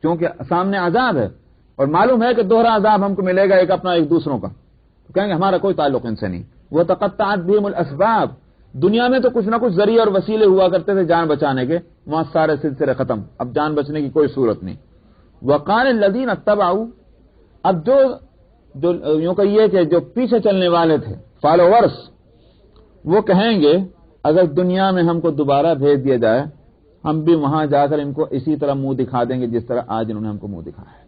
کیونکہ سامنے عذاب ہے اور معلوم ہے کہ دوہرا عذاب ہم کو ملے گا، ایک اپنا ایک دوسروں کا، تو کہیں گے ہمارا کوئی تعلق ان سے نہیں. وہ تقطعت بہم الاسباب، دنیا میں تو کچھ نہ کچھ ذریعے اور وسیلے ہوا کرتے تھے جان بچانے کے، وہاں سارے سلسلے ختم، اب جان بچنے کی کوئی صورت نہیں. وقال الذین اتبعوا، اب جو یوں کہیے کہ جو پیچھے چلنے والے تھے، فالوورس، وہ کہیں گے اگر دنیا میں ہم کو دوبارہ بھیج دیا جائے ہم بھی وہاں جا کر ان کو اسی طرح منہ دکھا دیں گے جس طرح آج انہوں نے ہم کو منہ دکھایا ہے،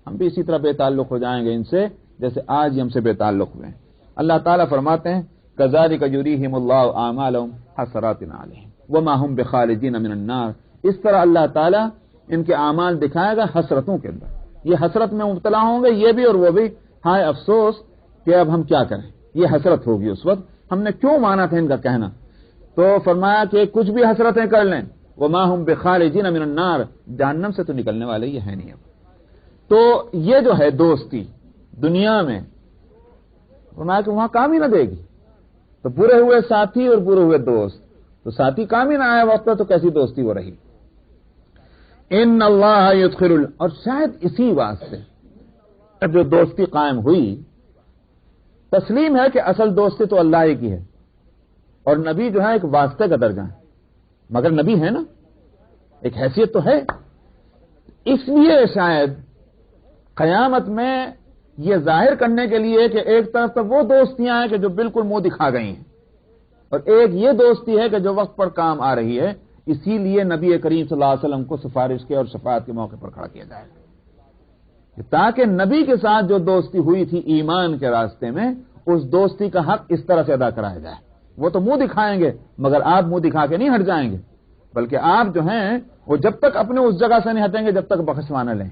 ہم بھی اسی طرح بے تعلق ہو جائیں گے ان سے جیسے آج ہی ہم سے بے تعلق ہوئے ہیں. اللہ تعالیٰ فرماتے ہیں کذالک یریہم اللہ اعمالہم حسرات علیہم وما ہم بخارجین من النار، اس طرح اللہ تعالیٰ ان کے اعمال دکھائے گا حسرتوں کے اندر، یہ حسرت میں مبتلا ہوں گے یہ بھی اور وہ بھی، ہائے افسوس کہ اب ہم کیا کریں، یہ حسرت ہوگی اس وقت ہم نے کیوں مانا تھا ان کا کہنا. تو فرمایا کہ کچھ بھی حسرتیں کر لیں وما ہم بخارجین من النار، جہنم سے تو نکلنے والے یہ ہے نہیں. اب تو یہ جو ہے دوستی دنیا میں فرمایا کہ وہاں کام ہی نہ دے گی، تو برے ہوئے ساتھی اور برے ہوئے دوست، تو ساتھی کام ہی نہ آیا وقت تو کیسی دوستی ہو رہی. ان اللہ یدخل، اور شاید اسی واسطے جو دوستی قائم ہوئی، تسلیم ہے کہ اصل دوستی تو اللہ ہی کی ہے اور نبی جو ہے ایک واسطے کا درجہ ہے، مگر نبی ہے نا، ایک حیثیت تو ہے. اس لیے شاید قیامت میں یہ ظاہر کرنے کے لیے کہ ایک طرف تو وہ دوستیاں ہیں کہ جو بالکل منہ دکھا گئی ہیں اور ایک یہ دوستی ہے کہ جو وقت پر کام آ رہی ہے، اسی لیے نبی کریم صلی اللہ علیہ وسلم کو سفارش کے اور شفاعت کے موقع پر کھڑا کیا جائے گا، تاکہ نبی کے ساتھ جو دوستی ہوئی تھی ایمان کے راستے میں اس دوستی کا حق اس طرح سے ادا کرایا جائے. وہ تو منہ دکھائیں گے مگر آپ منہ دکھا کے نہیں ہٹ جائیں گے، بلکہ آپ جو ہیں وہ جب تک اپنے اس جگہ سے نہیں ہٹیں گے جب تک بخشوا نہ لیں.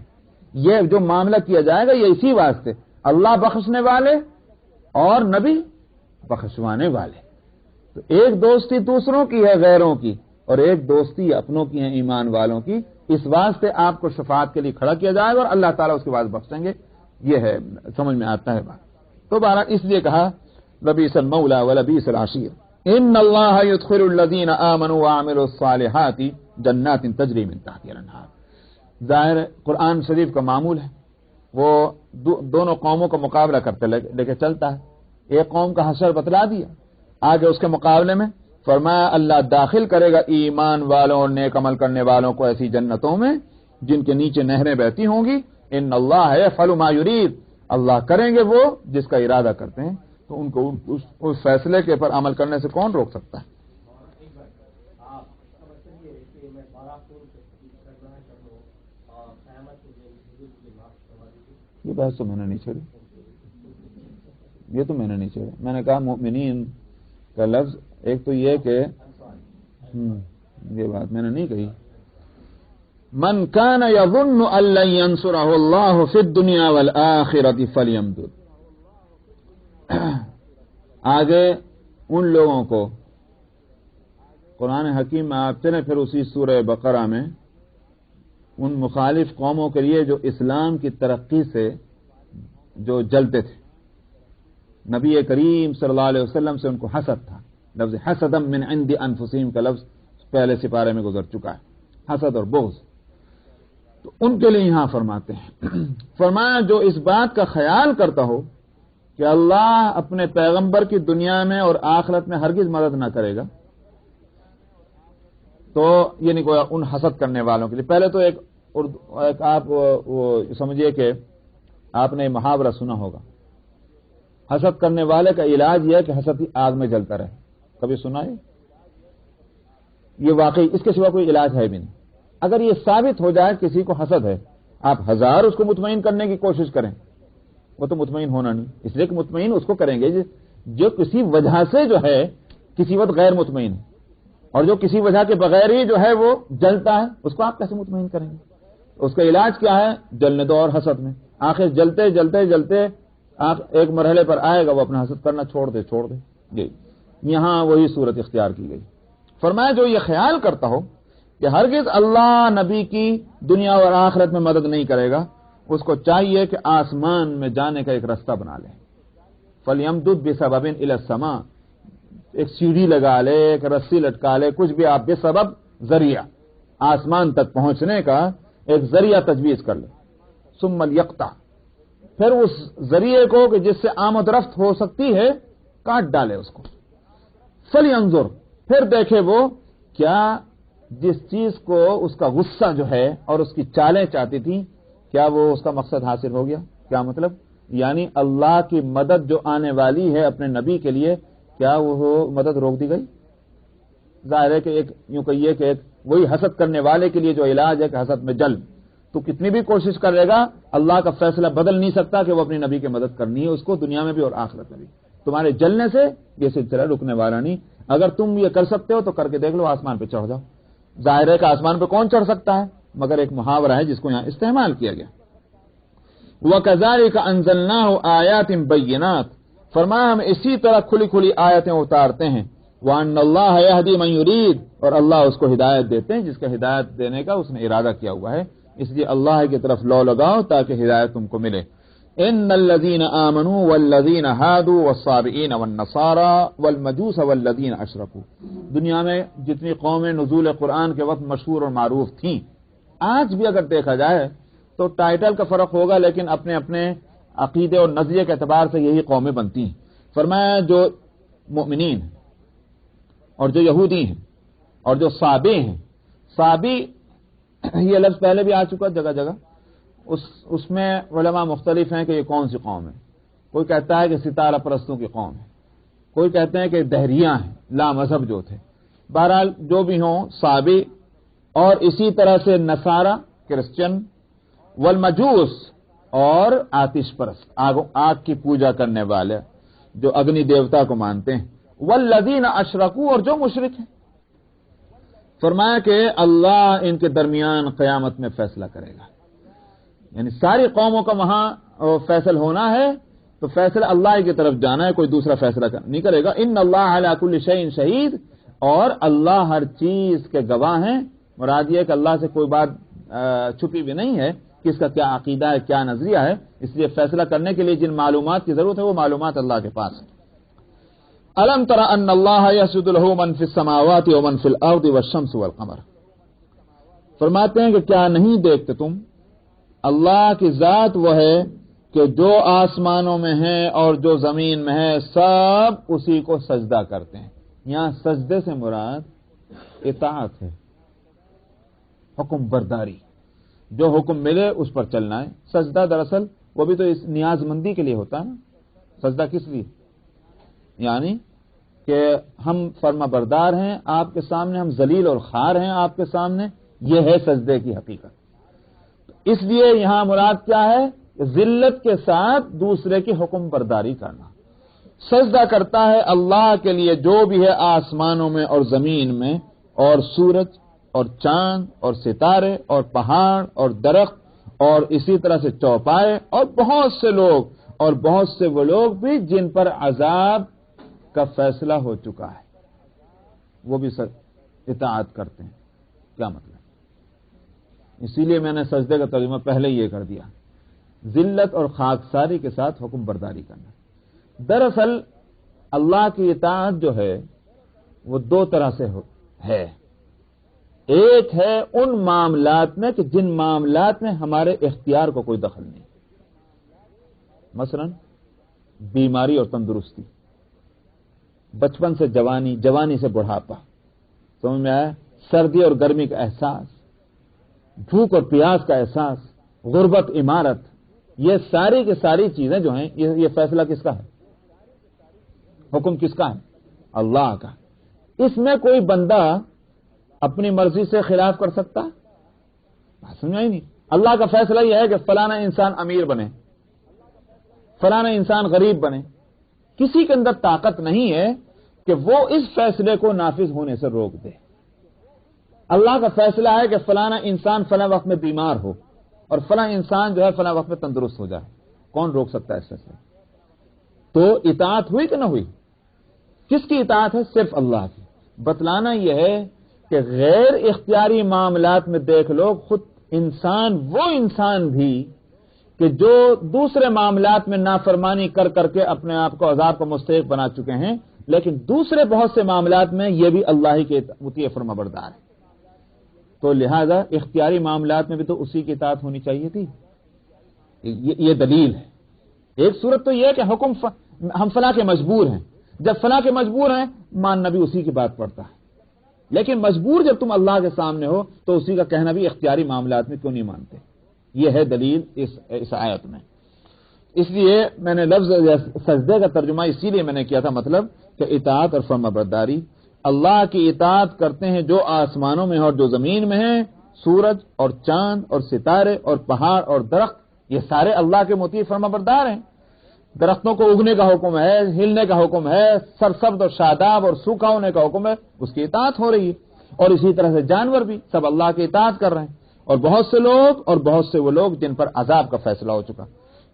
یہ جو معاملہ کیا جائے گا یہ اسی واسطے، اللہ بخشنے والے اور نبی بخشوانے والے. تو ایک دوستی دوسروں کی ہے غیروں کی اور ایک دوستی اپنوں کی ہے ایمان والوں کی، اس واسطے آپ کو شفاعت کے لیے کھڑا کیا جائے گا اور اللہ تعالیٰ اس کے بعد بخشیں گے. یہ ہے سمجھ میں آتا ہے بات. تو بہرحال اس لیے کہا لبیس المولا ولبیس العشیر. ان اللہ یدخل الذین آمنوا وعملوا الصالحات جنات تجری من تحتها الانہار. ظاہر قرآن شریف کا معمول ہے وہ دونوں قوموں کا مقابلہ کرتے لے کے چلتا ہے. ایک قوم کا حشر بتلا دیا، آگے اس کے مقابلے میں فرمایا اللہ داخل کرے گا ایمان والوں اور نیک عمل کرنے والوں کو ایسی جنتوں میں جن کے نیچے نہریں بہتی ہوں گی. ان اللہ یفعل ما یرید، اللہ کریں گے وہ جس کا ارادہ کرتے ہیں، تو ان کو اس فیصلے کے پر عمل کرنے سے کون روک سکتا ہے. یہ بحث تو میں نے نہیں چھیڑی، یہ تو میں نے نہیں چھیڑا. میں نے کہا مؤمنین کا لفظ ایک تو یہ کہ یہ بات میں نے نہیں کہی. من کان یظن ان لن ینصرہ اللہ فی الدنیا والآخرۃ فلیمدد. آگے ان لوگوں کو قرآن حکیم میں آپ چلیں پھر اسی سورہ بقرہ میں ان مخالف قوموں کے لیے جو اسلام کی ترقی سے جو جلتے تھے، نبی کریم صلی اللہ علیہ وسلم سے ان کو حسد تھا. لفظ حسدا من عند انفسہم کا لفظ پہلے سپارے میں گزر چکا ہے، حسد اور بغض. تو ان کے لیے یہاں فرماتے ہیں فرمایا جو اس بات کا خیال کرتا ہو کہ اللہ اپنے پیغمبر کی دنیا میں اور آخرت میں ہرگز مدد نہ کرے گا، تو یہ نہیں کوئی ان حسد کرنے والوں کے لیے. پہلے تو ایک آپ وہ سمجھیے کہ آپ نے محاورہ سنا ہوگا، حسد کرنے والے کا علاج یہ ہے کہ حسد کی آگ میں جلتا رہے. کبھی سنا ہے؟ یہ واقعی اس کے سوا کوئی علاج ہے بھی نہیں. اگر یہ ثابت ہو جائے کسی کو حسد ہے، آپ ہزار اس کو مطمئن کرنے کی کوشش کریں وہ تو مطمئن ہونا نہیں، اس لیے کہ مطمئن اس کو کریں گے جو کسی وجہ سے جو ہے کسی وقت غیر مطمئن ہے، اور جو کسی وجہ کے بغیر ہی جو ہے وہ جلتا ہے اس کو آپ کیسے مطمئن کریں گے. اس کا علاج کیا ہے؟ جلنے دو اور حسد میں. آخر جلتے جلتے جلتے آپ ایک مرحلے پر آئے گا وہ اپنا حسد کرنا چھوڑ دے. جی یہاں وہی صورت اختیار کی گئی. فرمایا جو یہ خیال کرتا ہو کہ ہرگز اللہ نبی کی دنیا اور آخرت میں مدد نہیں کرے گا، اس کو چاہیے کہ آسمان میں جانے کا ایک راستہ بنا لے. فَلْيَمْدُدْ بِسَبَبٍ إِلَى السَّمَاءِ، ایک سیڑھی لگا لے، ایک رسی لٹکا لے، کچھ بھی آپ بے سبب ذریعہ آسمان تک پہنچنے کا ایک ذریعہ تجویز کر لے، ثم الیقطع، پھر اس ذریعے کو کہ جس سے آمد رفت ہو سکتی ہے کاٹ ڈالے اس کو، فلینظر، پھر دیکھے وہ کیا جس چیز کو اس کا غصہ جو ہے اور اس کی چالیں چاہتی تھی کیا وہ اس کا مقصد حاصل ہو گیا؟ کیا مطلب؟ یعنی اللہ کی مدد جو آنے والی ہے اپنے نبی کے لیے کیا وہ مدد روک دی گئی؟ ظاہر ہے کہ ایک یوں کہیے کہ ایک وہی حسد کرنے والے کے لیے جو علاج ہے کہ حسد میں جل، تو کتنی بھی کوشش کرے گا اللہ کا فیصلہ بدل نہیں سکتا کہ وہ اپنی نبی کی مدد کرنی ہے اس کو دنیا میں بھی اور آخرت میں بھی۔ تمہارے جلنے سے یہ سلسلہ رکنے والا نہیں، اگر تم یہ کر سکتے ہو تو کر کے دیکھ لو، آسمان پہ چڑھ جاؤ۔ ظاہر ہے کہ آسمان پہ کون چڑھ سکتا ہے، مگر ایک محاورہ ہے جس کو یہاں استعمال کیا گیا۔ وَكَذَلِكَ أَنزَلْنَاهُ آيَاتٍ بَيِّنَاتٍ، فرمایا ہم اسی طرح کھلی کھلی آیتیں اتارتے ہیں، وَأَنَّ اللَّهَ يَهْدِي مَن يُرِيدُ، اور اللہ اس کو ہدایت دیتے ہیں جس کا ہدایت دینے کا اس نے ارادہ کیا ہوا ہے، اس لیے اللہ کی طرف لو لگاؤ تاکہ ہدایت تم کو ملے۔ ان الذين آمنوا والذين هادوا والصابئين والنصارى والمجوس والذين اشركوا، دنیا میں جتنی قومیں نزول قرآن کے وقت مشہور اور معروف تھیں، آج بھی اگر دیکھا جائے تو ٹائٹل کا فرق ہوگا لیکن اپنے اپنے عقیدے اور نظریے کے اعتبار سے یہی قومیں بنتی ہیں۔ فرمایا جو مؤمنین ہیں اور جو یہودی ہیں اور جو صابئ ہیں، صابئ یہ لفظ پہلے بھی آ چکا جگہ جگہ، اس میں علماء مختلف ہیں کہ یہ کون سی قوم ہے۔ کوئی کہتا ہے کہ ستارہ پرستوں کی قوم ہے، کوئی کہتے ہیں کہ دہریاں ہیں، لا مذہب جو تھے۔ بہرحال جو بھی ہوں صابئ، اور اسی طرح سے نصارہ کرسچن، والمجوس اور آتش پرست آگ کی پوجا کرنے والے جو اگنی دیوتا کو مانتے ہیں، والذین اشرکوا، اور جو مشرک ہیں۔ فرمایا کہ اللہ ان کے درمیان قیامت میں فیصلہ کرے گا، یعنی ساری قوموں کا وہاں فیصل ہونا ہے تو فیصلہ اللہ کی طرف جانا ہے، کوئی دوسرا فیصلہ نہیں کرے گا۔ ان اللہ علی کل شیء شہید، اور اللہ ہر چیز کے گواہ ہیں۔ مراد یہ ہے کہ اللہ سے کوئی بات چھپی بھی نہیں ہے کہ اس کا کیا عقیدہ ہے، کیا نظریہ ہے، اس لیے فیصلہ کرنے کے لیے جن معلومات کی ضرورت ہے وہ معلومات اللہ کے پاس ہے۔ الم تر ان اللہ یسجد له من فی السماوات ومن فی الارض والشمس والقمر، فرماتے ہیں کہ کیا نہیں دیکھتے تم اللہ کی ذات وہ ہے کہ جو آسمانوں میں ہے اور جو زمین میں ہے سب اسی کو سجدہ کرتے ہیں۔ یہاں سجدے سے مراد اطاعت ہے، حکم برداری، جو حکم ملے اس پر چلنا ہے۔ سجدہ دراصل وہ بھی تو اس نیاز مندی کے لیے ہوتا ہے نا، سجدہ کس لیے؟ یعنی کہ ہم فرما بردار ہیں آپ کے سامنے، ہم ذلیل اور خوار ہیں آپ کے سامنے، یہ ہے سجدے کی حقیقت۔ اس لیے یہاں مراد کیا ہے؟ ذلت کے ساتھ دوسرے کی حکم برداری کرنا۔ سجدہ کرتا ہے اللہ کے لیے جو بھی ہے آسمانوں میں اور زمین میں، اور سورج اور چاند اور ستارے اور پہاڑ اور درخت اور اسی طرح سے چوپائے اور بہت سے لوگ، اور بہت سے وہ لوگ بھی جن پر عذاب کا فیصلہ ہو چکا ہے، وہ بھی اطاعت کرتے ہیں۔ کیا مطلب؟ اسی لیے میں نے سجدے کا ترجمہ پہلے یہ کر دیا، ذلت اور خاکساری کے ساتھ حکم برداری کرنا۔ دراصل اللہ کی اطاعت جو ہے وہ دو طرح سے ہے۔ ایک ہے ان معاملات میں کہ جن معاملات میں ہمارے اختیار کو کوئی دخل نہیں، مثلا بیماری اور تندرستی، بچپن سے جوانی، جوانی سے بڑھاپا، سمجھ میں آیا؟ سردی اور گرمی کا احساس، بھوک اور پیاس کا احساس، غربت، عمارت، یہ ساری کی ساری چیزیں جو ہیں یہ فیصلہ کس کا ہے؟ حکم کس کا ہے؟ اللہ کا۔ اس میں کوئی بندہ اپنی مرضی سے خلاف کر سکتا؟ سمجھا ہی نہیں۔ اللہ کا فیصلہ یہ ہے کہ فلانا انسان امیر بنے، فلانا انسان غریب بنے، کسی کے اندر طاقت نہیں ہے کہ وہ اس فیصلے کو نافذ ہونے سے روک دے۔ اللہ کا فیصلہ ہے کہ فلانا انسان فلاں وقت میں بیمار ہو اور فلاں انسان جو ہے فلاں وقت میں تندرست ہو جائے، کون روک سکتا ہے اس فیصلے؟ تو اطاعت ہوئی کہ نہ ہوئی؟ کس کی اطاعت ہے؟ صرف اللہ کی۔ بتلانا یہ ہے کہ غیر اختیاری معاملات میں دیکھ لو، خود انسان، وہ انسان بھی کہ جو دوسرے معاملات میں نافرمانی کر کر کے اپنے آپ کو عذاب کا مستحق بنا چکے ہیں، لیکن دوسرے بہت سے معاملات میں یہ بھی اللہ ہی کے مطیع فرما بردار ہے۔ تو لہذا اختیاری معاملات میں بھی تو اسی کی اطاعت ہونی چاہیے تھی. یہ دلیل ہے. ایک صورت تو یہ ہے کہ حکم ہم فلاں کے مجبور ہیں، جب فلاں کے مجبور ہیں ماننا بھی اسی کی بات پڑتا ہے، لیکن مجبور جب تم اللہ کے سامنے ہو تو اسی کا کہنا بھی اختیاری معاملات میں کیوں نہیں مانتے. یہ ہے دلیل اس آیت میں. اس لیے میں نے لفظ سجدے کا ترجمہ اسی لیے میں نے کیا تھا، مطلب کہ اطاعت اور فرما برداری. اللہ کی اطاعت کرتے ہیں جو آسمانوں میں اور جو زمین میں ہیں، سورج اور چاند اور ستارے اور پہاڑ اور درخت، یہ سارے اللہ کے مطیع فرما بردار ہیں. درختوں کو اگنے کا حکم ہے، ہلنے کا حکم ہے، سرسبز اور شاداب اور سوکھا ہونے کا حکم ہے، اس کی اطاعت ہو رہی ہے. اور اسی طرح سے جانور بھی سب اللہ کی اطاعت کر رہے ہیں. اور بہت سے وہ لوگ جن پر عذاب کا فیصلہ ہو چکا.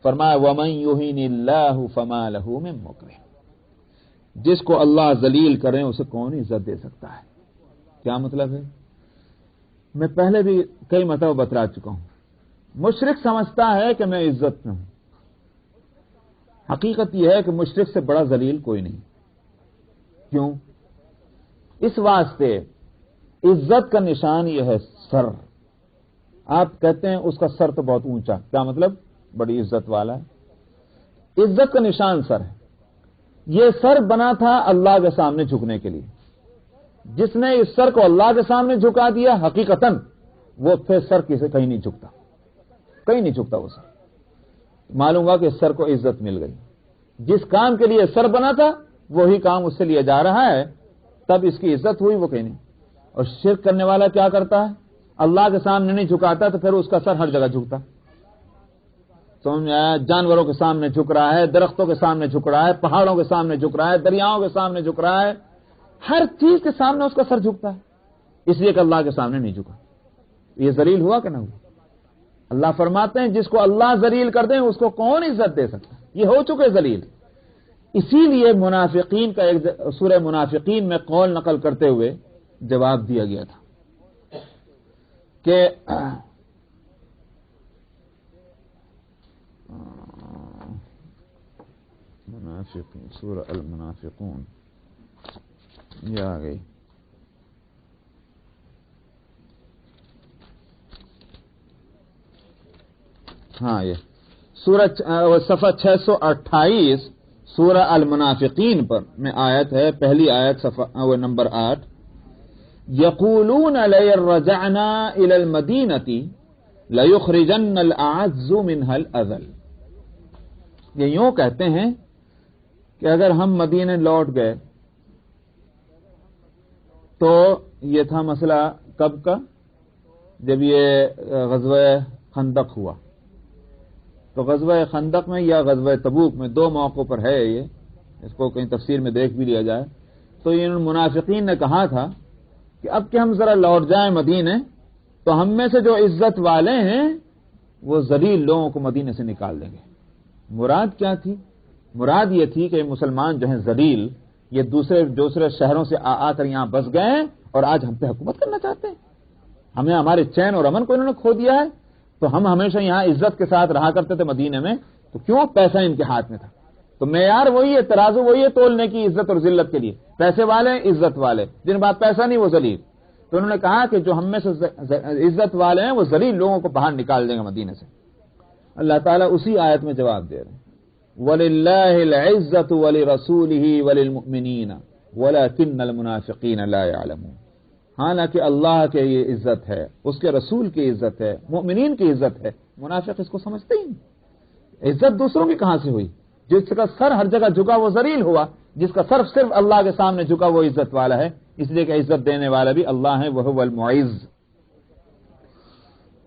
فرمایا وَمَن يُهِنِ اللَّهُ فَمَا لَهُ مِن مُّكْرِمٍ، جس کو اللہ ذلیل کریں اسے کون عزت دے سکتا ہے. کیا مطلب ہے؟ میں پہلے بھی کئی مرتبہ بتلا چکا ہوں. مشرک سمجھتا ہے کہ میں عزت میں ہوں. حقیقت یہ ہے کہ مشرک سے بڑا ذلیل کوئی نہیں. کیوں؟ اس واسطے عزت کا نشان یہ ہے سر. آپ کہتے ہیں اس کا سر تو بہت اونچا، کیا مطلب؟ بڑی عزت والا ہے. عزت کا نشان سر ہے. یہ سر بنا تھا اللہ کے سامنے جھکنے کے لیے. جس نے اس سر کو اللہ کے سامنے جھکا دیا حقیقتاً وہ پھر سر کسی کہیں نہیں جھکتا، کہیں نہیں جھکتا وہ سر. معلوم ہوا کہ اس سر کو عزت مل گئی. جس کام کے لیے سر بنا تھا وہی کام اس سے لیا جا رہا ہے، تب اس کی عزت ہوئی، وہ کہیں نہیں. اور شرک کرنے والا کیا کرتا ہے؟ اللہ کے سامنے نہیں جھکاتا تو پھر اس کا سر ہر جگہ جھکتا. سمجھ میں آیا؟ جانوروں کے سامنے جھک رہا ہے، درختوں کے سامنے جھک رہا ہے، پہاڑوں کے سامنے جھک رہا ہے، دریاؤں کے سامنے جھک رہا ہے، ہر چیز کے سامنے اس کا سر جھکتا ہے، اس لیے کہ اللہ کے سامنے نہیں جھکا. یہ ذلیل ہوا کہ نہ ہوا؟ اللہ فرماتے ہیں جس کو اللہ ذلیل کر دیں اس کو کون عزت دے سکتا ہے؟ یہ ہو چکے ذلیل. اسی لیے منافقین کا ایک سورہ منافقین میں قول نقل کرتے ہوئے جواب دیا گیا تھا کہ منافقین سورہ المنافقون یہ آ گئی. ہاں یہ سورہ صفحہ 628 سورہ المنافقین پر میں آیت ہے، پہلی آیت صفحہ نمبر 8. یقولون لئن رجعنا الى المدینة لیخرجن الاعز منها الاذل. یہ یوں کہتے ہیں کہ اگر ہم مدینے لوٹ گئے تو یہ تھا مسئلہ کب کا؟ جب یہ غزوہ خندق ہوا. تو غزوہ خندق میں یا غزوہ تبوک میں دو موقعوں پر ہے یہ، اس کو کہیں تفسیر میں دیکھ بھی لیا جائے. تو ان منافقین نے کہا تھا کہ اب کہ ہم ذرا لوٹ جائیں مدینے تو ہم میں سے جو عزت والے ہیں وہ ذلیل لوگوں کو مدینے سے نکال دیں گے. مراد کیا تھی؟ مراد یہ تھی کہ مسلمان جو ہیں ذلیل، یہ دوسرے شہروں سے آ کر یہاں بس گئے اور آج ہم پہ حکومت کرنا چاہتے ہیں. ہمیں ہمارے چین اور امن کو انہوں نے کھو دیا ہے. تو ہم ہمیشہ یہاں عزت کے ساتھ رہا کرتے تھے مدینے میں، تو کیوں؟ پیسہ ان کے ہاتھ میں تھا. تو معیار وہی ہے، ترازو وہی ہے تولنے کی عزت اور ذلت کے لیے. پیسے والے عزت والے، جن بات پیسہ نہیں وہ ذلیل. تو انہوں نے کہا کہ جو ہم میں سے عزت والے ہیں وہ ذلیل لوگوں کو باہر نکال دیں گے مدینے سے. اللہ تعالیٰ اسی آیت میں جواب دے رہے ہیں وَلِلَّهِ الْعِزَّةُ وَلِرَسُولِهِ وَلِلْمُؤْمِنِينَ وَلَكِنَّ الْمُنَافِقِينَ لَا يَعْلَمُونَ. حالانکہ اللہ کے یہ عزت ہے، اس کے رسول کی عزت ہے، مؤمنین کی عزت ہے، منافق اس کو سمجھتے ہی نہیں. عزت دوسروں کی کہاں سے ہوئی؟ جس کا سر ہر جگہ جھکا وہ ذلیل ہوا، جس کا سر صرف اللہ کے سامنے جھکا وہ عزت والا ہے. اس لیے کہ عزت دینے والا بھی اللہ ہے، وہ المعز.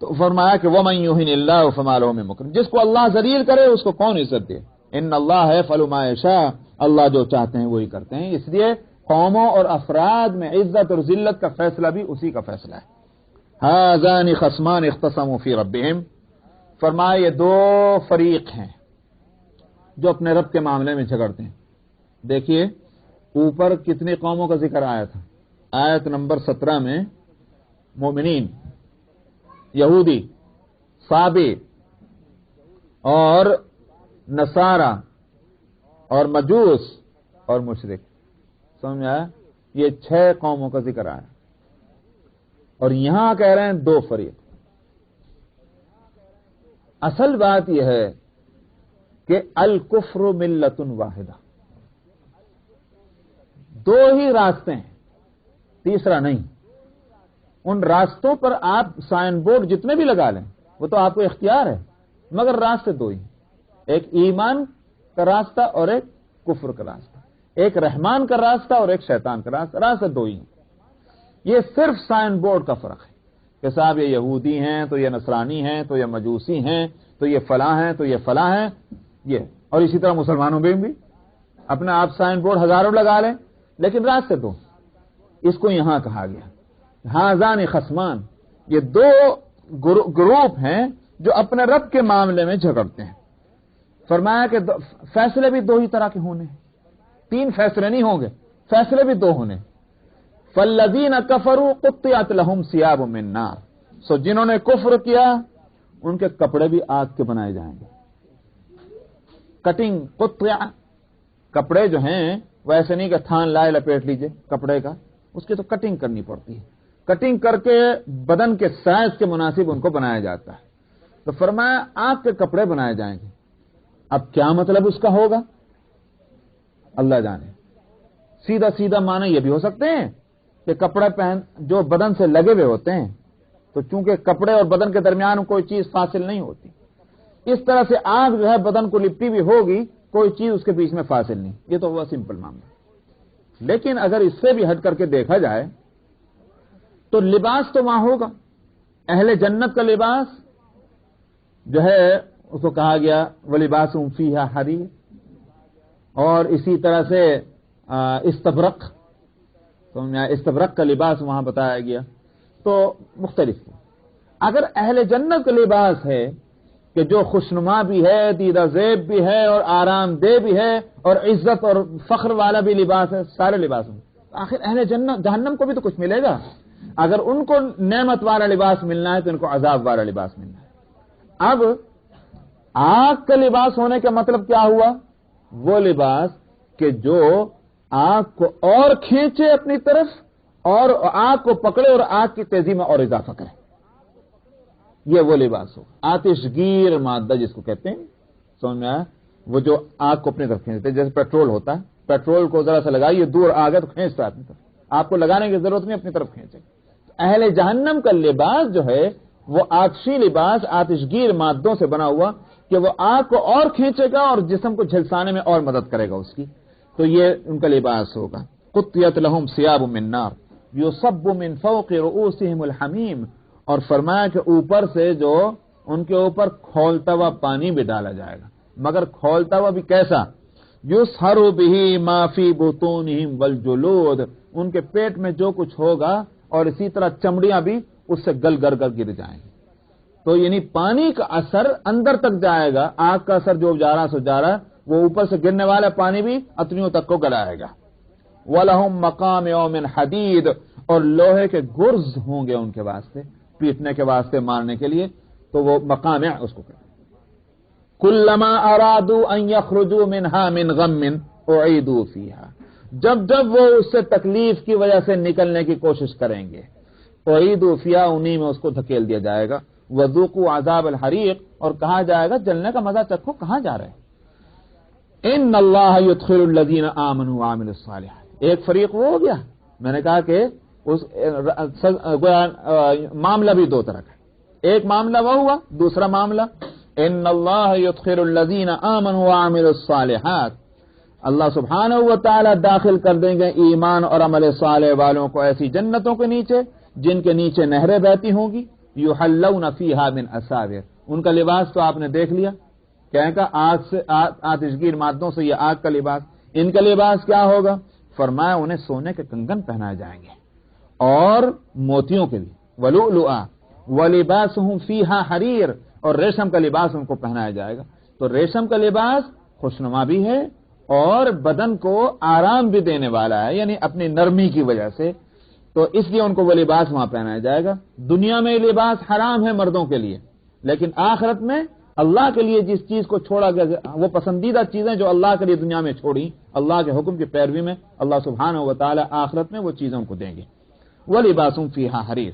تو فرمایا کہ وَمَن يُهِنِ اللَّهُ فَمَا لَهُ مِن مُّكْرِمٍ. جس کو اللہ ذلیل کرے اس کو کون عزت دے؟ ان اللہ يفعل ما يشاء. اللہ جو چاہتے ہیں وہی کرتے ہیں. اس لیے قوموں اور افراد میں عزت اور ذلت کا فیصلہ بھی اسی کا فیصلہ ہے. هذان خصمان اختصموا في ربهم. فرمایا یہ دو فریق ہیں جو اپنے رب کے معاملے میں جھگڑتے ہیں. دیکھیے اوپر کتنی قوموں کا ذکر آیا تھا. آیت نمبر 17 میں مومنین، یہودی، صابی اور نصارہ اور مجوس اور مشرک. سمجھ آیا؟ یہ 6 قوموں کا ذکر آیا. اور یہاں کہہ رہے ہیں دو فریق. اصل بات یہ ہے کہ الکفر ملت واحدہ، دو ہی راستے ہیں، تیسرا نہیں. ان راستوں پر آپ سائن بورڈ جتنے بھی لگا لیں وہ تو آپ کو اختیار ہے، مگر راستے دو ہی، ایک ایمان کا راستہ اور ایک کفر کا راستہ، ایک رحمان کا راستہ اور ایک شیطان کا راستہ، راستے دو ہی ہیں. یہ صرف سائن بورڈ کا فرق ہے کہ صاحب یہ یہودی ہیں تو یہ نصرانی ہیں تو یہ مجوسی ہیں تو یہ فلاں ہیں تو یہ فلاں ہیں، یہ. اور اسی طرح مسلمانوں میں بھی اپنا آپ سائن بورڈ ہزاروں لگا لیں لیکن راستے دو. اس کو یہاں کہا گیا ہاذان خصمان، یہ دو گروپ ہیں جو اپنے رب کے معاملے میں جھگڑتے ہیں. فرمایا کہ فیصلے بھی دو ہی طرح کے ہونے ہیں، تین فیصلے نہیں ہوں گے، فیصلے بھی دو ہونے. فالذین کفروا قطعت لهم ثیاب من نار، سو جنہوں نے کفر کیا ان کے کپڑے بھی آگ کے بنائے جائیں گے. کٹنگ قطع، کپڑے جو ہیں ویسے نہیں کہ تھان لائے لپیٹ لیجئے کپڑے کا، اس کی تو کٹنگ کرنی پڑتی ہے، کٹنگ کر کے بدن کے سائز کے مناسب ان کو بنایا جاتا ہے. تو فرمایا آگ کے کپڑے بنائے جائیں گے. اب کیا مطلب اس کا ہوگا اللہ جانے. سیدھا سیدھا معنی یہ بھی ہو سکتے ہیں کہ کپڑے پہن جو بدن سے لگے ہوئے ہوتے ہیں، تو چونکہ کپڑے اور بدن کے درمیان کوئی چیز فاصل نہیں ہوتی، اس طرح سے آگ جو ہے بدن کو لپٹی بھی ہوگی، کوئی چیز اس کے بیچ میں فاصل نہیں. یہ تو ہوا سمپل معاملہ. لیکن اگر اس سے بھی ہٹ کر کے دیکھا جائے تو لباس تو وہاں ہوگا. اہل جنت کا لباس جو ہے اس کو کہا گیا وَلِبَاسُهُمْ فِيهَا حَرِيرٌ، اور اسی طرح سے استبرق، تو استبرق کا لباس وہاں بتایا گیا. تو مختلف. اگر اہل جنت کا لباس ہے کہ جو خوشنما بھی ہے، دیدہ زیب بھی ہے اور آرام دہ بھی ہے اور عزت اور فخر والا بھی لباس ہے، سارے لباس ہیں، آخر اہل جنت جہنم کو بھی تو کچھ ملے گا. اگر ان کو نعمت والا لباس ملنا ہے تو ان کو عذاب والا لباس ملنا ہے. اب آگ کا لباس ہونے کا مطلب کیا ہوا؟ وہ لباس کہ جو آگ کو اور کھینچے اپنی طرف اور آگ کو پکڑے اور آگ کی تیزی میں اور اضافہ کرے، یہ وہ لباس ہو. آتش گیر مادہ جس کو کہتے ہیں، سمجھ میں آیا؟ وہ جو آگ کو اپنی طرف کھینچتے ہیں، جیسے پیٹرول ہوتا ہے، پیٹرول کو ذرا سا لگائیے، دور آگ ہے تو کھینچتا ہے اپنی طرف، آپ کو لگانے کی ضرورت نہیں، اپنی طرف کھینچے. اہل جہنم کا لباس جو ہے وہ آتشی لباس، آتش گیر مادوں سے بنا ہوا کہ وہ آگ کو اور کھینچے گا اور جسم کو جھلسانے میں اور مدد کرے گا اس کی. تو یہ ان کا لباس ہوگا. قطعت لهم ثیاب من نار یصب من فوق رؤوسهم الحمیم، اور فرمایا کہ اوپر سے جو ان کے اوپر کھولتا ہوا پانی بھی ڈالا جائے گا، مگر کھولتا ہوا بھی کیسا؟ یسحر به ما فی بطونهم والجلود، ان کے پیٹ میں جو کچھ ہوگا اور اسی طرح چمڑیاں بھی اس سے گل گر گر جائیں گی. تو یعنی پانی کا اثر اندر تک جائے گا، آگ کا اثر جو جا رہا سو جا رہا، وہ اوپر سے گرنے والا پانی بھی اتنیوں تک کو گلائے گا. وَلَهُمْ مَقَامِعُ مِنْ حَدِيدٍ، اور لوہے کے گرز ہوں گے ان کے واسطے، پیٹنے کے واسطے، مارنے کے لیے، تو وہ مقامع اس کو کہتے ہیں. كُلَّمَا أَرَادُوا أَن يَخْرُجُوا مِنْهَا مِنْ غَمٍّ أُعِيدُوا فِيهَا، جب وہ اس سے تکلیف کی وجہ سے نکلنے کی کوشش کریں گے، أُعِيدُوا فِيهَا، انہی میں اس کو دھکیل دیا جائے گا. وَذُوقُوا عَذَابَ الْحَرِيقِ، اور کہا جائے گا جلنے کا مزہ چکھو، کہاں جا رہے ہیں. ان اللہ يدخل الذین آمنوا وعملوا الصالحات، ایک فریق وہ ہو گیا. میں نے کہا کہ اس معاملہ بھی دو طرح کا، ایک معاملہ وہ ہوا، دوسرا معاملہ ان اللہ يدخل الذین آمنوا وعملوا الصالحات، اللہ سبحانہ و تعالی داخل کر دیں گے ایمان اور عمل صالح والوں کو ایسی جنتوں کے نیچے جن کے نیچے نہریں بہتی ہوں گی. یحلون فیہا من اساور، ان کا لباس تو آپ نے دیکھ لیا، کہیں کا آگ سے، آتشگیر مادوں سے یہ آگ کا لباس. ان کا لباس کیا ہوگا؟ فرمایا انہیں سونے کے کنگن پہنائے جائیں گے اور موتیوں کے بھی. ولؤلؤا ولباسهم فیہا حریر، اور ریشم کا لباس ان کو پہنایا جائے گا. تو ریشم کا لباس خوشنما بھی ہے اور بدن کو آرام بھی دینے والا ہے، یعنی اپنی نرمی کی وجہ سے، تو اس لیے ان کو وہ لباس وہاں پہنایا جائے گا. دنیا میں لباس حرام ہے مردوں کے لیے، لیکن آخرت میں اللہ کے لیے جس چیز کو چھوڑا گیا، وہ پسندیدہ چیزیں جو اللہ کے لیے دنیا میں چھوڑی، اللہ کے حکم کی پیروی میں، اللہ سبحانہ و تعالی آخرت میں وہ چیزوں کو دیں گے. وَلِبَاسٌ فِيهَا حَرِيرٌ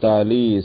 40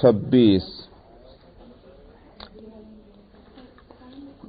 26।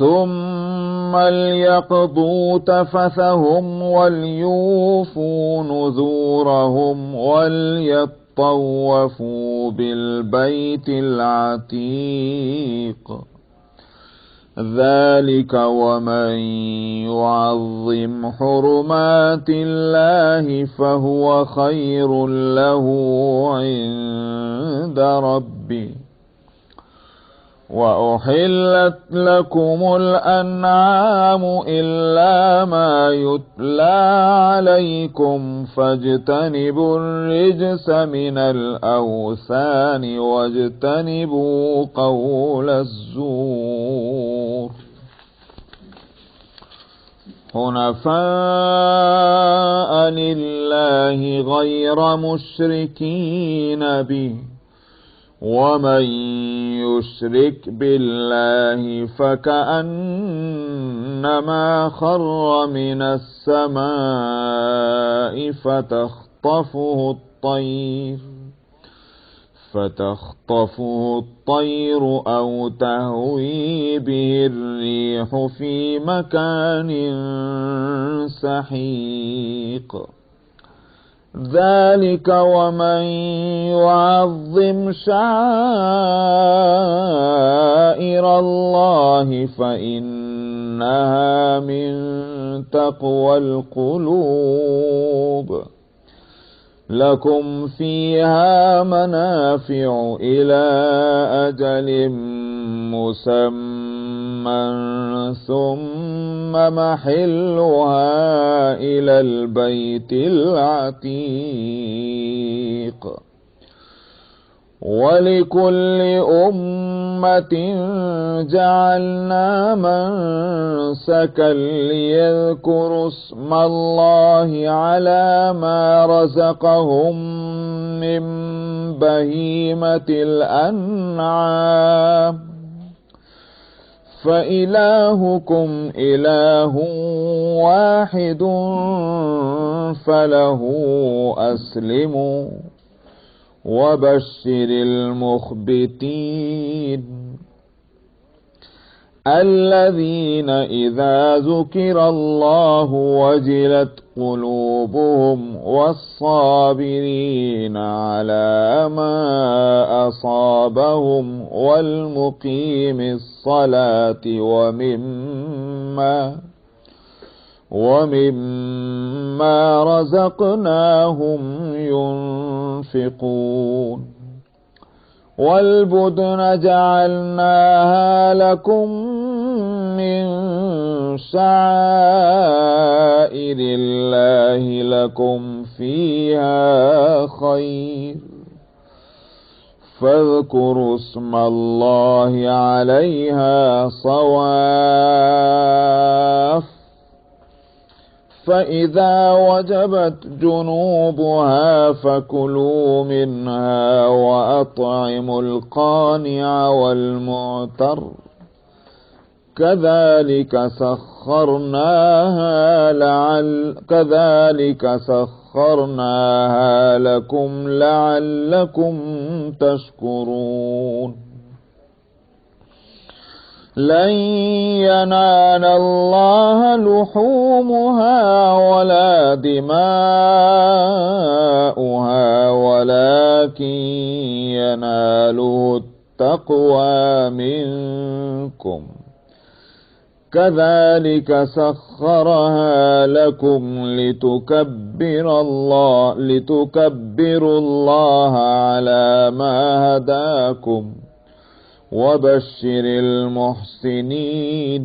ثم ليقضوا تفثهم وليوفوا نذورهم وليطوفوا بالبيت العتيق ذلك ومن يعظم حرمات الله فهو خير له عند ربه وأحلت لكم الأنعام إلا ما يتلى عليكم فاجتنبوا الرجس من الأوثان واجتنبوا قول الزور حنفاء لله غير مشركين به ومن يشرك بالله فكأنما خر من السماء فتخطفه الطير أو تهوي به الريح في مكان سحيق ذلك ومن يعظم شعائر الله فإنها من تقوى القلوب لكم فيها منافع إلى أجل مسمى ثم محلها إلى البيت العتيق ولكل أمة جعلنا منسكا ليذكروا اسم الله على ما رزقهم من بهيمة الأنعام فإلهكم إله واحد فله أسلموا وبشر المخبتين الذين إذا ذكر الله وجلت قلوبهم والصابرين على ما أصابهم والمقيم الصلاة ومما رزقناهم ينفقون والبدن جعلناها لكم من شعائر الله لكم فيها خير فاذكروا اسم الله عليها صواف فإذا وجبت جنوبها فكلوا منها وأطعموا القانع والمعتر كذلك سخرناها لكم لعلكم تشكرون لن ينال الله لحومها ولا دماؤها ولكن يناله التقوى منكم كذلك سخرها لكم لتكبروا الله على ما هداكم وبشر المحسنين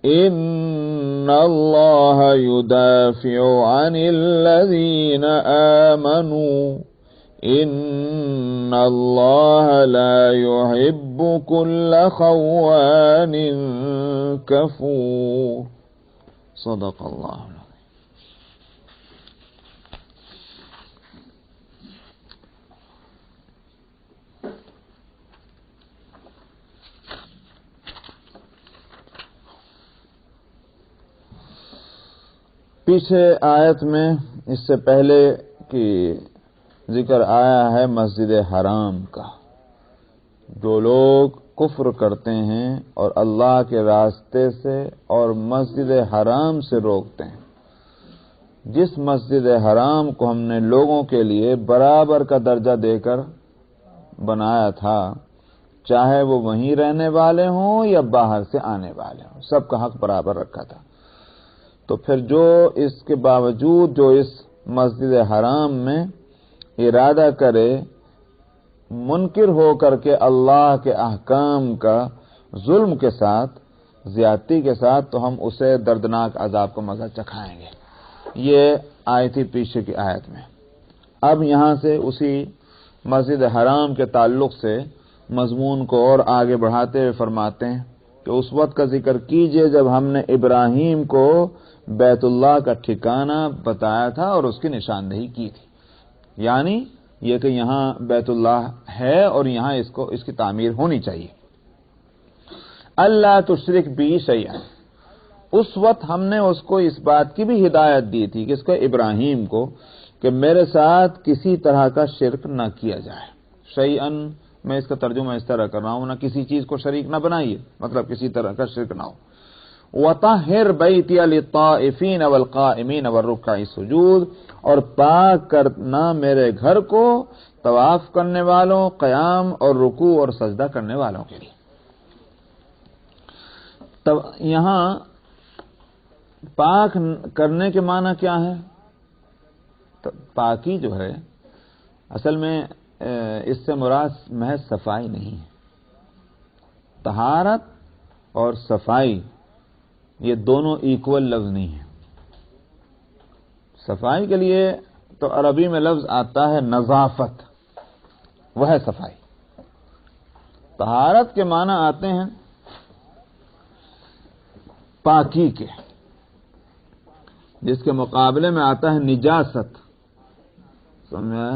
إن الله يدافع عن الذين آمنوا إن الله لا يحب كل خوان كفور صدق الله العظيم. پیچھے آیت میں اس سے پہلے کی ذکر آیا ہے مسجد حرام کا. جو لوگ کفر کرتے ہیں اور اللہ کے راستے سے اور مسجد حرام سے روکتے ہیں، جس مسجد حرام کو ہم نے لوگوں کے لیے برابر کا درجہ دے کر بنایا تھا، چاہے وہ وہیں رہنے والے ہوں یا باہر سے آنے والے ہوں، سب کا حق برابر رکھا تھا. تو پھر جو اس کے باوجود جو اس مسجد حرام میں ارادہ کرے منکر ہو کر کے اللہ کے احکام کا ظلم کے ساتھ، زیادتی کے ساتھ، تو ہم اسے دردناک عذاب کا مزہ چکھائیں گے. یہ آئی تھی پیچھے کی آیت میں. اب یہاں سے اسی مسجد حرام کے تعلق سے مضمون کو اور آگے بڑھاتے ہوئے فرماتے ہیں کہ اس وقت کا ذکر کیجئے جب ہم نے ابراہیم کو بیت اللہ کا ٹھکانہ بتایا تھا اور اس کی نشاندہی کی تھی، یعنی یہ کہ یہاں بیت اللہ ہے اور یہاں اس کی تعمیر ہونی چاہیے. اللہ تشرک بی شیئا، اس وقت ہم نے اس کو اس بات کی بھی ہدایت دی تھی کہ اس کو ابراہیم کو کہ میرے ساتھ کسی طرح کا شرک نہ کیا جائے. شیئا میں اس کا ترجمہ اس طرح کر رہا ہوں، نہ کسی چیز کو شریک نہ بنائیے، مطلب کسی طرح کا شرک نہ ہو. وَطَهِّرْ بَيْتِيَ لِلطَّائِفِينَ وَالْقَائِمِينَ وَالرُّكَّعِ السُّجُودِ، اور پاک کرنا میرے گھر کو طواف کرنے والوں، قیام اور رکوع اور سجدہ کرنے والوں کے لیے. یہاں پاک کرنے کے معنی کیا ہے؟ پاکی جو ہے اصل میں اس سے مراد محض صفائی نہیں ہے. طہارت اور صفائی یہ دونوں ایکول لفظ نہیں ہیں. صفائی کے لیے تو عربی میں لفظ آتا ہے نظافت، وہ ہے صفائی. طہارت کے معنی آتے ہیں پاکی کے، جس کے مقابلے میں آتا ہے نجاست. سمجھا؟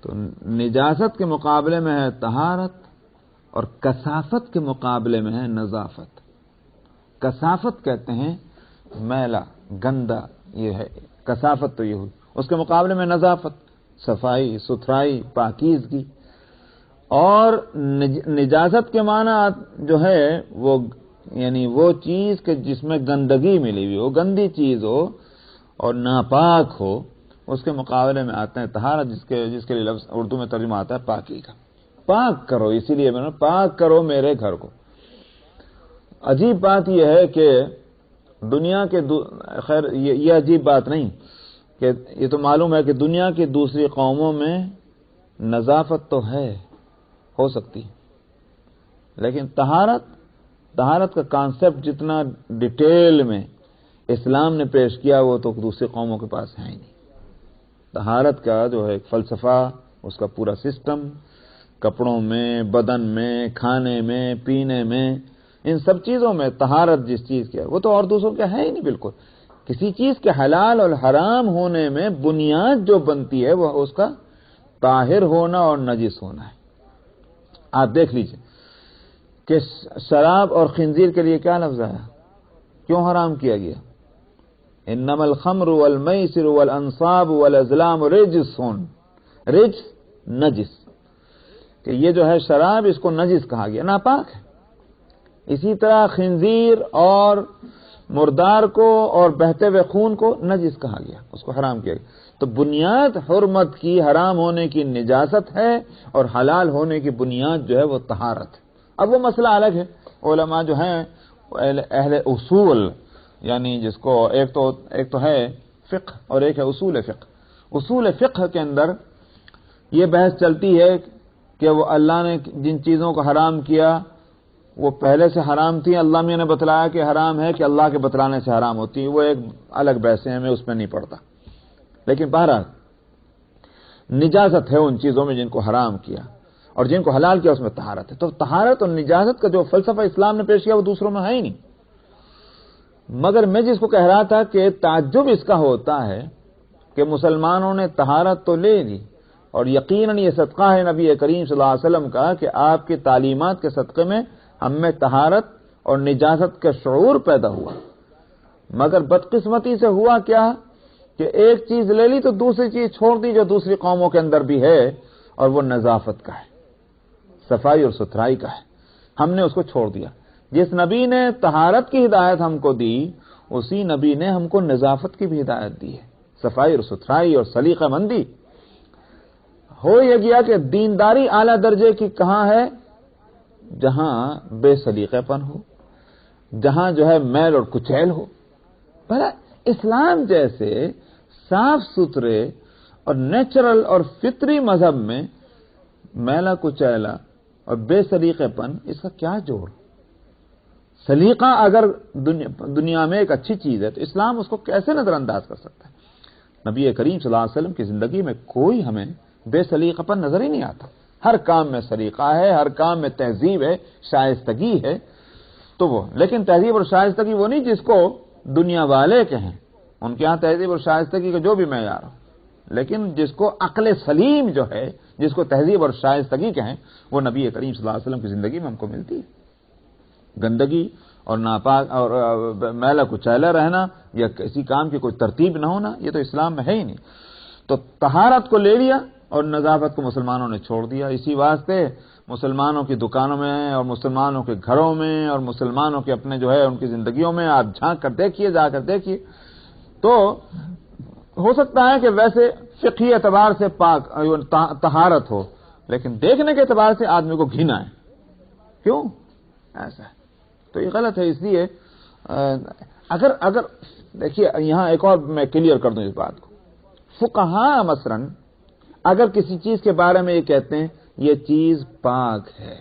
تو نجاست کے مقابلے میں ہے طہارت اور کثافت کے مقابلے میں ہے نظافت. کثافت کہتے ہیں میلا، گندا، یہ ہے کثافت. تو یہ ہوئی اس کے مقابلے میں نظافت، صفائی، ستھرائی، پاکیزگی. اور نجاست کے معنی جو ہے وہ یعنی وہ چیز کہ جس میں گندگی ملی ہوئی ہو، گندی چیز ہو اور ناپاک ہو، اس کے مقابلے میں آتے ہیں طہارت، جس کے لیے لفظ اردو میں ترجمہ آتا ہے پاکی کا. پاک کرو، اسی لیے میں نے پاک کرو میرے گھر کو. عجیب بات یہ ہے کہ دنیا کے خیر یہ عجیب بات نہیں کہ یہ تو معلوم ہے کہ دنیا کی دوسری قوموں میں نظافت تو ہے، ہو سکتی، لیکن طہارت کا کانسیپٹ جتنا ڈیٹیل میں اسلام نے پیش کیا وہ تو دوسری قوموں کے پاس ہے ہی نہیں. طہارت کا جو ہے ایک فلسفہ، اس کا پورا سسٹم، کپڑوں میں، بدن میں، کھانے میں، پینے میں، ان سب چیزوں میں طہارت جس چیز کی ہے وہ تو اور دوسروں کے ہے ہی نہیں. بالکل کسی چیز کے حلال اور حرام ہونے میں بنیاد جو بنتی ہے وہ اس کا طاہر ہونا اور نجس ہونا ہے. آپ دیکھ لیجئے کہ شراب اور خنزیر کے لیے کیا لفظ آیا، کیوں حرام کیا گیا؟ انما الخمر والمیسر والانصاب والازلام رجس، رجس نجس، کہ یہ جو ہے شراب اس کو نجس کہا گیا، ناپاک ہے. اسی طرح خنزیر اور مردار کو اور بہتے ہوئے خون کو نجس کہا گیا، اس کو حرام کیا گیا. تو بنیاد حرمت کی، حرام ہونے کی نجاست ہے، اور حلال ہونے کی بنیاد جو ہے وہ طہارت ہے. اب وہ مسئلہ الگ ہے. علماء جو ہیں اہل اصول، یعنی جس کو ایک تو ہے فقہ اور ایک ہے اصول فقہ. اصول فقہ کے اندر یہ بحث چلتی ہے کہ وہ اللہ نے جن چیزوں کو حرام کیا وہ پہلے سے حرام تھی، اللہ میاں نے بتلایا کہ حرام ہے کہ اللہ کے بتلانے سے حرام ہوتی ہے. وہ ایک الگ بحث ہے، میں اس میں نہیں پڑتا. لیکن بہرحال نجاست ہے ان چیزوں میں جن کو حرام کیا، اور جن کو حلال کیا اس میں طہارت ہے. تو طہارت اور نجاست کا جو فلسفہ اسلام نے پیش کیا وہ دوسروں میں ہے ہی نہیں. مگر میں جس کو کہہ رہا تھا کہ تعجب اس کا ہوتا ہے کہ مسلمانوں نے طہارت تو لے لی، اور یقیناً یہ صدقہ ہے نبی کریم صلی اللہ علیہ وسلم کا کہ آپ کی تعلیمات کے صدقے میں ہم میں طہارت اور نجاست کا شعور پیدا ہوا. مگر بدقسمتی سے ہوا کیا کہ ایک چیز لے لی تو دوسری چیز چھوڑ دی جو دوسری قوموں کے اندر بھی ہے، اور وہ نظافت کا ہے، صفائی اور ستھرائی کا ہے. ہم نے اس کو چھوڑ دیا. جس نبی نے طہارت کی ہدایت ہم کو دی، اسی نبی نے ہم کو نظافت کی بھی ہدایت دی ہے، صفائی اور ستھرائی اور سلیقہ مندی. ہو یہ گیا کہ دینداری اعلیٰ درجے کی کہاں ہے؟ جہاں بے سلیقہ پن ہو، جہاں جو ہے میل اور کچیل ہو. بھلا اسلام جیسے صاف ستھرے اور نیچرل اور فطری مذہب میں میلا کچیلا اور بے سلیقہ پن، اس کا کیا جوڑ؟ سلیقہ اگر دنیا میں ایک اچھی چیز ہے تو اسلام اس کو کیسے نظر انداز کر سکتا ہے؟ نبی کریم صلی اللہ علیہ وسلم کی زندگی میں کوئی ہمیں بے سلیقہ پن نظر ہی نہیں آتا. ہر کام میں سلیقہ ہے، ہر کام میں تہذیب ہے، شائستگی ہے. تو وہ لیکن تہذیب اور شائستگی وہ نہیں جس کو دنیا والے کہیں، ان کے ہاں تہذیب اور شائستگی کا جو بھی معیار ہو، لیکن جس کو عقل سلیم جو ہے، جس کو تہذیب اور شائستگی کہیں، وہ نبی کریم صلی اللہ علیہ وسلم کی زندگی میں ہم کو ملتی ہے. گندگی اور ناپاک اور میلا کچیلا رہنا یا کسی کام کی کوئی ترتیب نہ ہونا، یہ تو اسلام میں ہے ہی نہیں. تو طہارت کو لے لیا اور نظافت کو مسلمانوں نے چھوڑ دیا. اسی واسطے مسلمانوں کی دکانوں میں اور مسلمانوں کے گھروں میں اور مسلمانوں کے اپنے جو ہے ان کی زندگیوں میں آپ جھانک کر دیکھیے، جا کر دیکھیے، تو ہو سکتا ہے کہ ویسے فقہی اعتبار سے پاک طہارت ہو، لیکن دیکھنے کے اعتبار سے آدمی کو گھن آئے. کیوں ایسا ہے؟ تو یہ غلط ہے. اس لیے اگر دیکھیے یہاں ایک اور میں کلیئر کر دوں اس بات کو. فقہاء مثلاً اگر کسی چیز کے بارے میں یہ کہتے ہیں یہ چیز پاک ہے،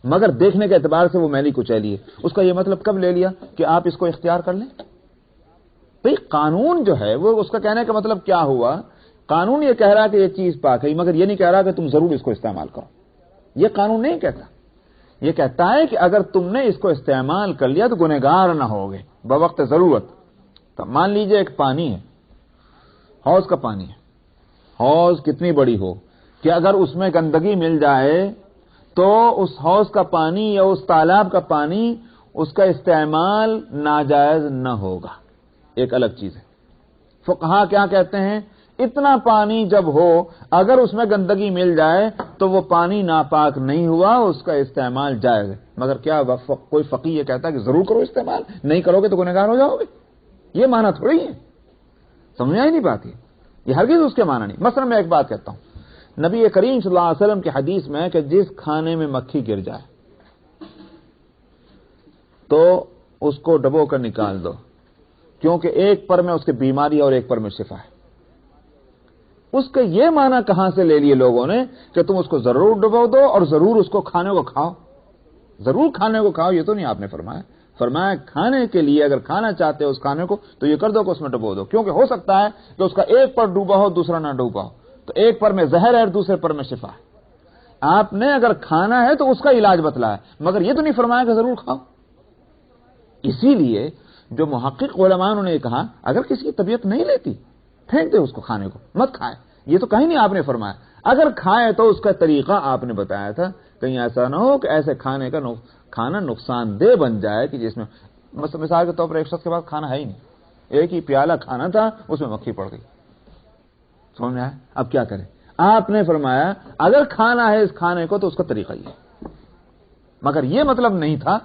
مگر دیکھنے کے اعتبار سے وہ میلی کچیلی ہے، اس کا یہ مطلب کب لے لیا کہ آپ اس کو اختیار کر لیں؟ بھئی قانون جو ہے وہ اس کا کہنے کا مطلب کیا ہوا؟ قانون یہ کہہ رہا ہے کہ یہ چیز پاک ہے، مگر یہ نہیں کہہ رہا کہ تم ضرور اس کو استعمال کرو. یہ قانون نہیں کہتا. یہ کہتا ہے کہ اگر تم نے اس کو استعمال کر لیا تو گنہگار نہ ہوگے بوقت ضرورت. تو مان لیجئے ایک پانی ہے، حوض کا پانی ہے. حوض کتنی بڑی ہو کہ اگر اس میں گندگی مل جائے تو اس حوض کا پانی یا اس تالاب کا پانی اس کا استعمال ناجائز نہ ہوگا، ایک الگ چیز ہے. فقہا کیا کہتے ہیں؟ اتنا پانی جب ہو اگر اس میں گندگی مل جائے تو وہ پانی ناپاک نہیں ہوا، اس کا استعمال جائز ہے۔ مگر کیا کوئی فقیہ یہ کہتا ہے کہ ضرور کرو استعمال، نہیں کرو گے تو گنہگار ہو جاؤ گے؟ یہ معنی تھوڑی ہے، سمجھ آئی نہیں بات؟ یہ ہرگز اس کے معنی نہیں۔ مثلا میں ایک بات کہتا ہوں، نبی کریم صلی اللہ علیہ وسلم کی حدیث میں کہ جس کھانے میں مکھی گر جائے تو اس کو ڈبو کر نکال دو، کیونکہ ایک پر میں اس کی بیماری اور ایک پر میں شفا ہے۔ اس کا یہ معنی کہاں سے لے لیے لوگوں نے کہ تم اس کو ضرور ڈبو دو اور ضرور اس کو کھانے کو کھاؤ، ضرور کھانے کو کھاؤ؟ یہ تو نہیں آپ نے فرمایا۔ فرمایا کھانے کے لیے اگر کھانا چاہتے ہو اس کھانے کو تو یہ کر دو کہ اس میں ڈبو دو، کیونکہ ہو سکتا ہے کہ اس کا ایک پر ڈوبا ہو دوسرا نہ ڈوبا ہو، تو ایک پر میں زہر ہے اور دوسرے پر میں شفا ہے۔ آپ نے اگر کھانا ہے تو اس کا علاج بتلایا، مگر یہ تو نہیں فرمایا کہ ضرور کھاؤ۔ اسی لیے جو محقق علماء نے کہا اگر کسی کی طبیعت نہیں لیتی پھینک دے اس کو، کھانے کو مت کھائے، یہ تو کہیں نہیں آپ نے فرمایا۔ اگر کھائے تو اس کا طریقہ آپ نے بتایا تھا، کہیں ایسا نہ ہو کہ ایسے کھانے کا کھانا نقصان دہ بن جائے کہ جس میں مثال کے طور پر ایک شخص کے پاس کھانا ہے ہی نہیں، ایک ہی پیالہ کھانا تھا اس میں مکھی پڑ گئی، سمجھ میں آیا؟ اب کیا کریں؟ آپ نے فرمایا اگر کھانا ہے اس کھانے کو تو اس کا طریقہ یہ ہے، مگر یہ مطلب نہیں تھا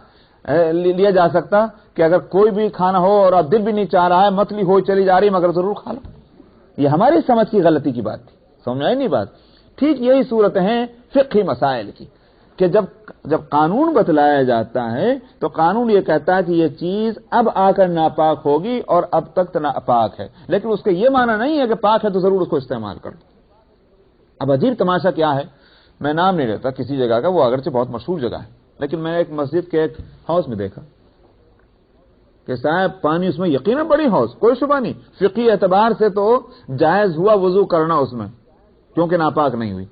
لیا جا سکتا کہ اگر کوئی بھی کھانا ہو اور اب دل بھی نہیں چاہ رہا ہے، متلی ہو چلی جا رہی مگر ضرور کھا لو۔ یہ ہماری سمجھ کی غلطی کی بات تھی، سمجھ آئی نہیں بات؟ ٹھیک یہی صورت ہیں فقہی مسائل کی کہ جب قانون بتلایا جاتا ہے تو قانون یہ کہتا ہے کہ یہ چیز اب آ کر ناپاک ہوگی اور اب تک تو ناپاک ہے، لیکن اس کا یہ معنی نہیں ہے کہ پاک ہے تو ضرور اس کو استعمال کر دو۔ اب عجیب تماشا کیا ہے، میں نام نہیں لیتا کسی جگہ کا، وہ اگرچہ بہت مشہور جگہ ہے، لیکن میں ایک مسجد کے ایک ہاؤس میں دیکھا کہ صاحب پانی اس میں یقیناً بڑی ہاؤس، کوئی شبہ نہیں، فقہی اعتبار سے تو جائز ہوا وضو کرنا اس میں کیونکہ ناپاک نہیں ہوئی،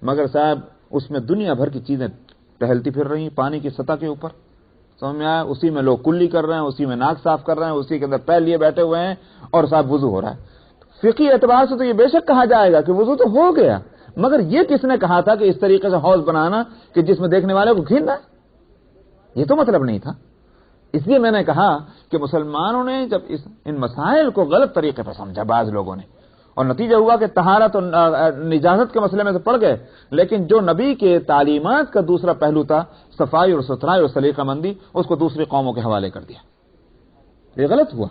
مگر صاحب اس میں دنیا بھر کی چیزیں ٹہلتی پھر رہی ہیں پانی کی سطح کے اوپر، سمجھ میں آیا؟ اسی میں لوگ کلی کر رہے ہیں، اسی میں ناک صاف کر رہے ہیں، اسی کے اندر پیر لیے بیٹھے ہوئے ہیں اور صاحب وضو ہو رہا ہے۔ فقہی اعتبار سے تو یہ بے شک کہا جائے گا کہ وضو تو ہو گیا، مگر یہ کس نے کہا تھا کہ اس طریقے سے حوض بنانا کہ جس میں دیکھنے والے کو گھننا ہے؟ یہ تو مطلب نہیں تھا۔ اس لیے میں نے کہا کہ مسلمانوں نے جب ان مسائل کو غلط طریقے پر سمجھا بعض لوگوں نے، اور نتیجہ ہوا کہ طہارت اور نجاست کے مسئلے میں سے پڑ گئے، لیکن جو نبی کے تعلیمات کا دوسرا پہلو تھا صفائی اور ستھرائی اور سلیقہ مندی، اس کو دوسری قوموں کے حوالے کر دیا۔ یہ غلط ہوا۔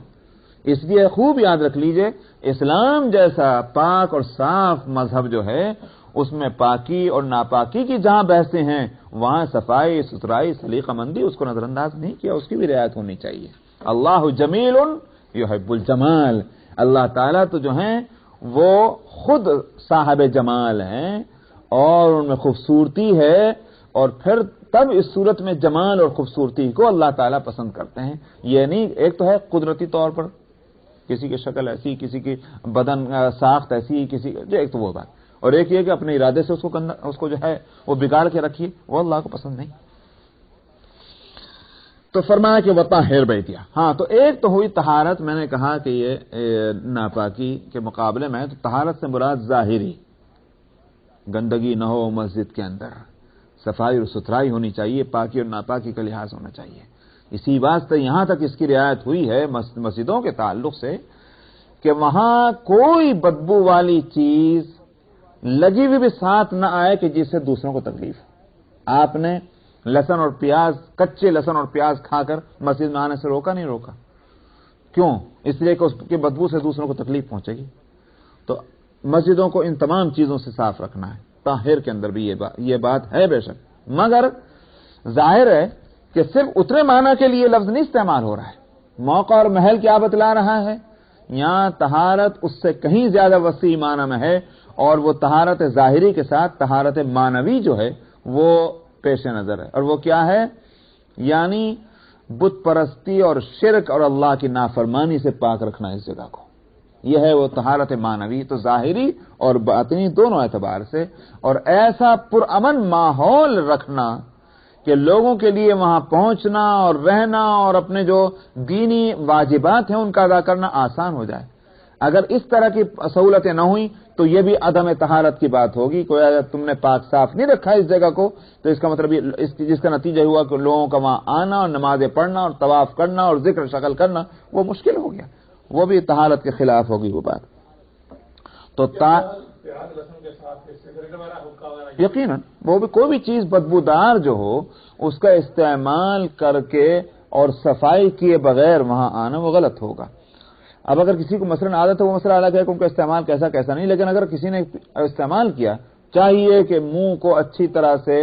اس لیے خوب یاد رکھ لیجئے، اسلام جیسا پاک اور صاف مذہب جو ہے اس میں پاکی اور ناپاکی کی جہاں بحثیں ہیں وہاں صفائی ستھرائی سلیقہ مندی اس کو نظر انداز نہیں کیا، اس کی بھی رعایت ہونی چاہیے۔ اللہ جمیل یحب الجمال، اللہ تعالیٰ تو جو ہیں وہ خود صاحب جمال ہیں اور ان میں خوبصورتی ہے، اور پھر تب اس صورت میں جمال اور خوبصورتی کو اللہ تعالیٰ پسند کرتے ہیں۔ یہ نہیں ایک تو ہے قدرتی طور پر کسی کی شکل ایسی، کسی کی بدن ساخت ایسی، کسی ایک تو وہ بات، اور ایک یہ کہ اپنے ارادے سے اس کو جو ہے وہ بگاڑ کے رکھیے، وہ اللہ کو پسند نہیں۔ تو فرمایا کہ وطہر بیتیا، ہاں تو ایک تو ہوئی طہارت، میں نے کہا کہ یہ ناپاکی کے مقابلے میں تو طہارت سے مراد ظاہری، گندگی نہ ہو مسجد کے اندر، صفائی اور ستھرائی ہونی چاہیے، پاکی اور ناپاکی کا لحاظ ہونا چاہیے۔ اسی واسطے یہاں تک اس کی رعایت ہوئی ہے مسجدوں کے تعلق سے کہ وہاں کوئی بدبو والی چیز لگی ہوئی بھی ساتھ نہ آئے کہ جس سے دوسروں کو تکلیف ہو۔ آپ نے لہسن اور پیاز، کچے لہسن اور پیاز کھا کر مسجد میں آنے سے روکا نہیں روکا؟ کیوں؟ اس لیے کہ اس کی بدبو سے دوسروں کو تکلیف پہنچے گی۔ تو مسجدوں کو ان تمام چیزوں سے صاف رکھنا ہے۔ طاہر کے اندر بھی یہ بات ہے بے شک، مگر ظاہر ہے کہ صرف اتنے معنی کے لیے لفظ نہیں استعمال ہو رہا ہے۔ موقع اور محل کیا بتلا رہا ہے؟ یہاں طہارت اس سے کہیں زیادہ وسیع معنی میں ہے، اور وہ طہارت ظاہری کے ساتھ طہارت معنوی جو ہے وہ پیش نظر ہے، اور وہ کیا ہے؟ یعنی بت پرستی اور شرک اور اللہ کی نافرمانی سے پاک رکھنا اس جگہ کو، یہ ہے وہ طہارت معنوی، تو ظاہری اور باطنی دونوں اعتبار سے، اور ایسا پرامن ماحول رکھنا کہ لوگوں کے لیے وہاں پہنچنا اور رہنا اور اپنے جو دینی واجبات ہیں ان کا ادا کرنا آسان ہو جائے۔ اگر اس طرح کی سہولتیں نہ ہوئیں تو یہ بھی عدم طہارت کی بات ہوگی۔ کوئی اگر تم نے پاک صاف نہیں رکھا اس جگہ کو تو اس کا مطلب جس کا نتیجہ ہوا کہ لوگوں کا وہاں آنا اور نمازیں پڑھنا اور طواف کرنا اور ذکر شغل کرنا وہ مشکل ہو گیا، وہ بھی طہارت کے خلاف ہوگی وہ بات۔ تو یقیناً وہ بھی کوئی بھی چیز بدبودار جو ہو اس کا استعمال کر کے اور صفائی کیے بغیر وہاں آنا وہ غلط ہوگا. اب اگر کسی کو مثلاً عادت ہے وہ مسئلہ الگ ہے کہ ان کا استعمال کیسا نہیں، لیکن اگر کسی نے استعمال کیا چاہیے کہ منہ کو اچھی طرح سے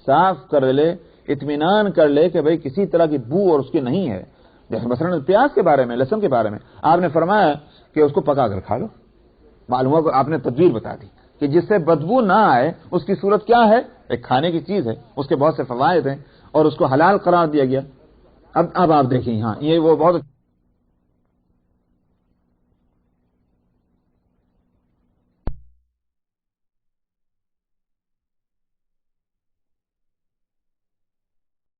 صاف کر لے، اطمینان کر لے کہ بھئی کسی طرح کی بو اور اس کی نہیں ہے. جیسے مثلاً پیاز کے بارے میں، لہسن کے بارے میں آپ نے فرمایا کہ اس کو پکا کر کھا لو، معلوم ہوا آپ نے تدبیر بتا دی کہ جس سے بدبو نہ آئے. اس کی صورت کیا ہے؟ ایک کھانے کی چیز ہے، اس کے بہت سے فوائد ہیں اور اس کو حلال قرار دیا گیا. اب آپ دیکھیں، ہاں یہ وہ بہت